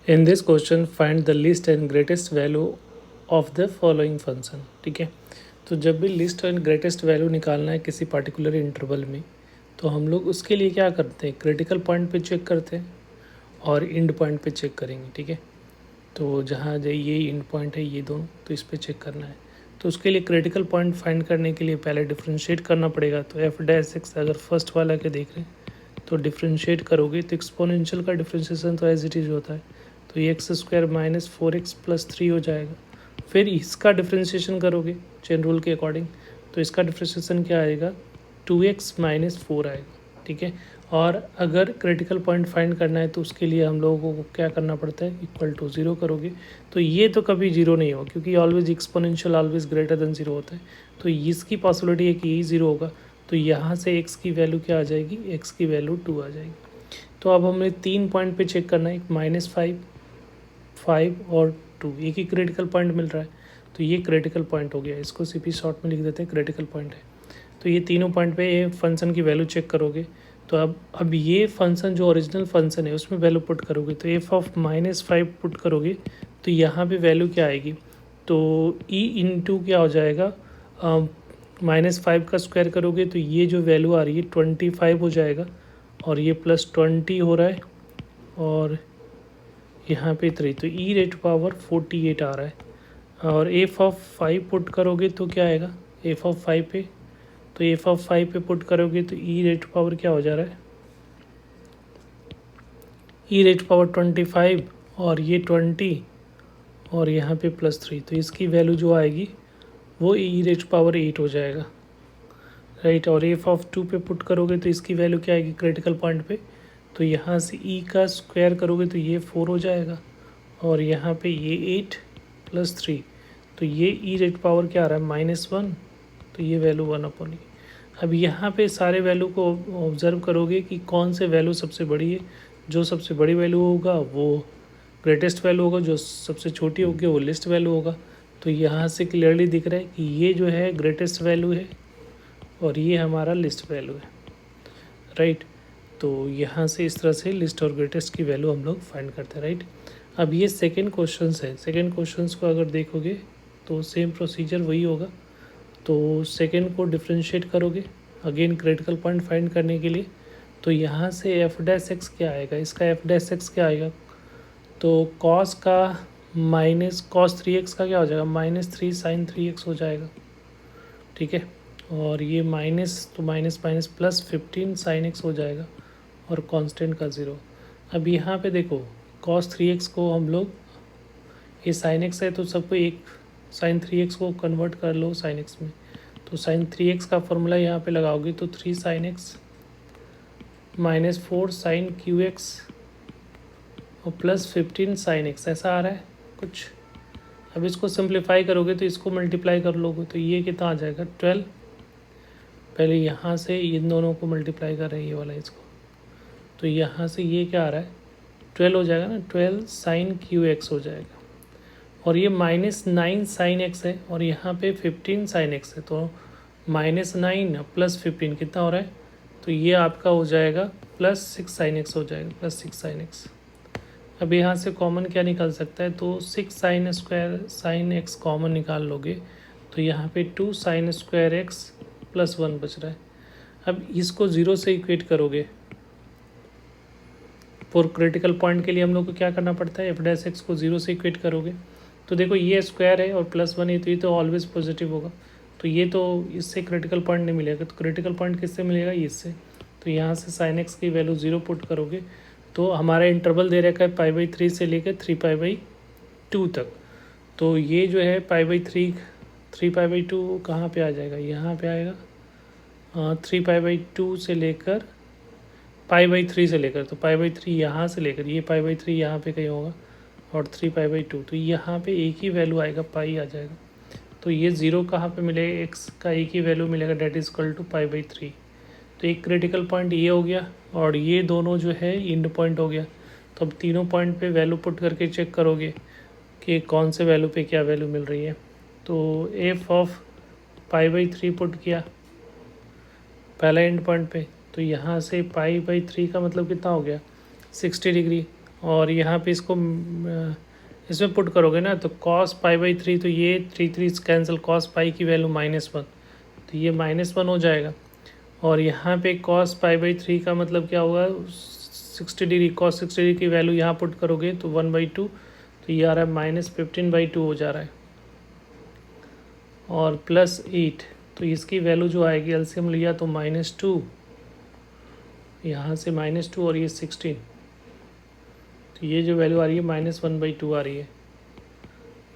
In this question find the list and greatest value of the following function. ठीक है, तो जब भी लिस्ट एंड ग्रेटेस्ट वैल्यू निकालना है किसी पर्टिकुलर इंटरवल में, तो हम लोग उसके लिए क्या करते हैं, क्रिटिकल पॉइंट पे चेक करते हैं और इंड पॉइंट पे चेक करेंगे। ठीक है, तो जहाँ ये इंड पॉइंट है ये दोनों, तो इस पर चेक करना है। तो उसके लिए क्रिटिकल पॉइंट फाइंड करने के लिए पहले डिफ्रेंशिएट करना पड़ेगा। तो एफ डैश एक्स अगर फर्स्ट वाला के देख रहे हैं तो डिफ्रेंशिएट करोगे तो एक्सपोनेंशियल का डिफ्रेंशिएशन तो एज इट इज़ होता है, तो ये x square minus 4x plus 3 हो जाएगा। फिर इसका डिफ्रेंशिएशन करोगे चेन रूल के अकॉर्डिंग, तो इसका डिफ्रेंशिएशन क्या आएगा, 2x माइनस 4 आएगा। ठीक है, और अगर क्रिटिकल पॉइंट फाइंड करना है तो उसके लिए हम लोगों को क्या करना पड़ता है, इक्वल टू 0 करोगे तो ये तो कभी 0 नहीं होगा, क्योंकि always exponential always greater than 0 होता है। तो इसकी पॉसिबिलिटी है कि यही 0 होगा, तो यहाँ से x की वैल्यू क्या आ जाएगी, x की वैल्यू 2 आ जाएगी। तो अब हमें 3 पॉइंट पे चेक करना है, -5, 5 और 2, एक ही क्रिटिकल पॉइंट मिल रहा है, तो ये क्रिटिकल पॉइंट हो गया। इसको सीपी शॉर्ट में लिख देते हैं, क्रिटिकल पॉइंट है। तो ये तीनों पॉइंट पे ये फंक्शन की वैल्यू चेक करोगे, तो अब ये फंक्शन जो ओरिजिनल फंक्शन है उसमें वैल्यू पुट करोगे, तो एफ ऑफ -5 पुट करोगे तो यहाँ पे वैल्यू क्या आएगी, तो ई इंटू क्या हो जाएगा, -5 का स्क्वायर करोगे तो ये जो वैल्यू आ रही है 25 हो जाएगा, और ये +20 हो रहा है, और यहाँ पे 3, तो ई रेट पावर 48 आ रहा है। और एफ ऑफ 5 पुट करोगे तो क्या आएगा, एफ ऑफ 5 पे, तो एफ ऑफ 5 पे पुट करोगे तो ई रेट पावर क्या हो जा रहा है, ई रेट पावर 25, और ये 20 और यहाँ पे +3, तो इसकी वैल्यू जो आएगी वो ई रेट पावर 8 हो जाएगा, राइट। और एफ ऑफ 2 पे पुट करोगे तो इसकी वैल्यू क्या आएगी क्रिटिकल पॉइंट पे, तो यहाँ से ई का स्क्वायर करोगे तो ये 4 हो जाएगा, और यहाँ पे ये 8 + 3, तो ये ई रेट पावर क्या आ रहा है, -1, तो ये वैल्यू 1/e। अब यहाँ पे सारे वैल्यू को ऑब्ज़र्व करोगे कि कौन से वैल्यू सबसे बड़ी है, जो सबसे बड़ी वैल्यू होगा वो ग्रेटेस्ट वैल्यू होगा, जो सबसे छोटी होगी वो लिस्ट वैल्यू होगा। तो यहाँ से क्लियरली दिख रहा है कि ये जो है ग्रेटेस्ट वैल्यू है और ये हमारा लिस्ट वैल्यू है, राइट। तो यहाँ से इस तरह से लिस्ट और ग्रेटेस्ट की वैल्यू हम लोग फाइंड करते हैं, राइट। अब ये सेकेंड क्वेश्चन है, सेकेंड क्वेश्चन को अगर देखोगे तो सेम प्रोसीजर वही होगा। तो सेकेंड को डिफ्रेंशिएट करोगे अगेन क्रिटिकल पॉइंट फाइंड करने के लिए, तो यहाँ से एफ डैश एक्स क्या आएगा, इसका एफ डैश एक्स क्या आएगा, तो कॉस का माइनस कॉस 3x का क्या हो जाएगा, -3 sin 3x हो जाएगा। ठीक है, और ये माइनस तो माइनस माइनस +15 sin x हो जाएगा, और कांस्टेंट का 0। अब यहाँ पे देखो cos 3x को हम लोग, ये sin x है तो सबको एक sin 3x को कन्वर्ट कर लो sin x में, तो sin 3x का फॉर्मूला यहाँ पे लगाओगे तो 3 sin x -4 sin qx और +15 sin x, ऐसा आ रहा है कुछ। अब इसको सिंप्लीफाई करोगे तो इसको मल्टीप्लाई कर लोगे तो ये कितना आ जाएगा, 12। पहले यहाँ से इन दोनों को मल्टीप्लाई कर रहे हैं, ये वाला इसको, तो यहाँ से ये क्या आ रहा है, 12 हो जाएगा ना, 12 sin qx हो जाएगा, और ये -9 sin x है, और यहाँ पे 15 sin x है, तो -9 + 15 कितना हो रहा है, तो ये आपका हो जाएगा +6 sin x हो जाएगा, +6 sin x। अब यहाँ से कॉमन क्या निकल सकता है, तो 6 sin square sin x common निकाल लोगे तो यहाँ पे 2 sin स्क्वायर x + 1 बच रहा है। अब इसको 0 से इक्वेट करोगे, फॉर क्रिटिकल पॉइंट के लिए हम लोग को क्या करना पड़ता है, एफ डैश एक्स को 0 से इक्वेट करोगे तो देखो ये स्क्वायर है और +1 है, तो ये तो ऑलवेज पॉजिटिव होगा, तो ये तो इससे क्रिटिकल पॉइंट नहीं मिलेगा, तो क्रिटिकल पॉइंट किससे मिलेगा, इससे। तो यहाँ से sin x की वैल्यू 0 पुट करोगे तो हमारा इंटरवल दे रखा है π/3 से लेकर 3π/2 तक, तो ये जो है π/3 3π/2 कहाँ पे आ जाएगा, यहाँ पे आएगा, 3π/2 से लेकर π/3 से लेकर, तो π/3 यहाँ से लेकर ये π/3 यहाँ पे कहीं होगा, और 3π/2, तो यहाँ पे एक ही वैल्यू आएगा, पाई आ जाएगा। तो ये 0 कहाँ पे मिलेगा, एक्स का एक ही वैल्यू मिलेगा, डेट इज इक्वल टू π/3। तो एक क्रिटिकल पॉइंट ये हो गया, और ये दोनों जो है इंड पॉइंट हो गया। तो अब तीनों पॉइंट पे वैल्यू पुट करके चेक करोगे कि कौन से वैल्यू पे क्या वैल्यू मिल रही है। तो एफ ऑफ π/3 पुट किया पहला एंड पॉइंट पे, तो यहाँ से π/3 का मतलब कितना हो गया, 60 डिग्री, और यहाँ पे इसको इसमें पुट करोगे ना तो कॉस पाई बाई थ्री, तो ये three three cancel, cos pi की वैल्यू -1, तो ये -1 हो जाएगा। और यहाँ पे कॉस पाई बाई थ्री का मतलब क्या होगा, 60 डिग्री, कॉस 60 डिग्री की वैल्यू यहाँ पुट करोगे तो 1/2, तो ये आ रहा है -15/2 हो जा रहा है। और +8, तो इसकी वैल्यू जो आएगी, एलसीएम लिया तो -2, यहाँ से -2 और ये 16, तो ये जो वैल्यू आ रही है -1/2 आ रही है।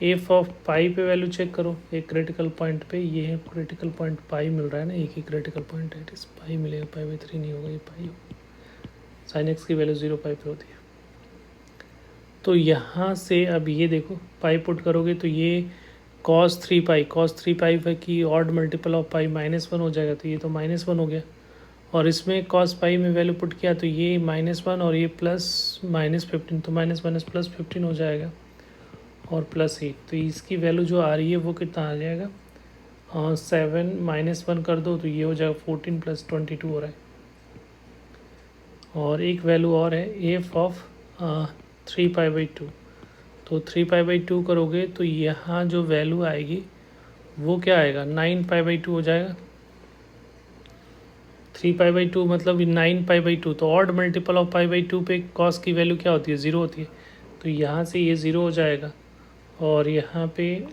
एफ ऑफ पाई पे वैल्यू चेक करो, एक क्रिटिकल पॉइंट पे, ये है क्रिटिकल पॉइंट पाई मिल रहा है ना, एक ही क्रिटिकल पॉइंट है, इस पाई मिलेगा, पाई/3 नहीं होगा, ये पाई होगा। साइन एक्स की वैल्यू 0 पाई पे होती है। तो यहाँ से अब ये देखो पाई पुट करोगे तो ये cos 3 पाई, cos 3 पाई की ऑड मल्टीपल ऑफ पाई -1 हो जाएगा, तो ये तो -1 हो गया। और इसमें cos पाई में वैल्यू पुट किया तो ये -1 और ये प्लस -15, तो -1 + 15 हो जाएगा, और +8, तो इसकी वैल्यू जो आ रही है वो कितना आ जाएगा, 7 -1 कर दो तो ये हो जाएगा 14 + 22 हो रहा है। और एक वैल्यू और है एफ ऑफ 3 पाई/2, तो 3 पाई/2 करोगे तो यहाँ जो वैल्यू आएगी वो क्या आएगा, 9 पाई/2 हो जाएगा। 3 पाई/2 मतलब 9 पाई/2, तो ऑड मल्टीपल ऑफ पाई/2 पे कॉस की वैल्यू क्या होती है, 0 होती है, तो यहाँ से ये 0 हो जाएगा। और यहाँ पे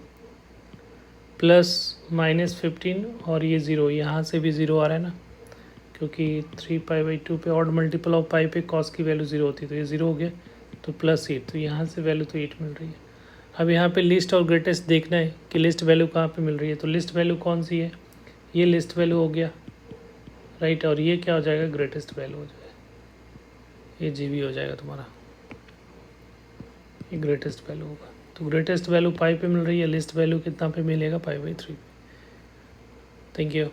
+-15 और ये 0, यहाँ से भी 0 आ रहा है ना, क्योंकि 3 पाई/2 पे ऑड मल्टीपल ऑफ पाई पे कॉस की वैल्यू 0 होती है, तो ये 0 हो गया, तो +8, तो यहाँ से वैल्यू तो 8 मिल रही है। अब यहाँ पे लिस्ट और ग्रेटेस्ट देखना है कि लिस्ट वैल्यू कहाँ पे मिल रही है, तो लिस्ट वैल्यू कौन सी है, ये लिस्ट वैल्यू हो गया, राइट। और ये क्या हो जाएगा, ग्रेटेस्ट वैल्यू हो जाएगा, ये जीबी हो जाएगा तुम्हारा, ये ग्रेटेस्ट वैल्यू होगा। तो ग्रेटेस्ट वैल्यू पाई पे मिल रही है, लिस्ट वैल्यू कितना पे मिलेगा, पाई/3 पे। Thank you.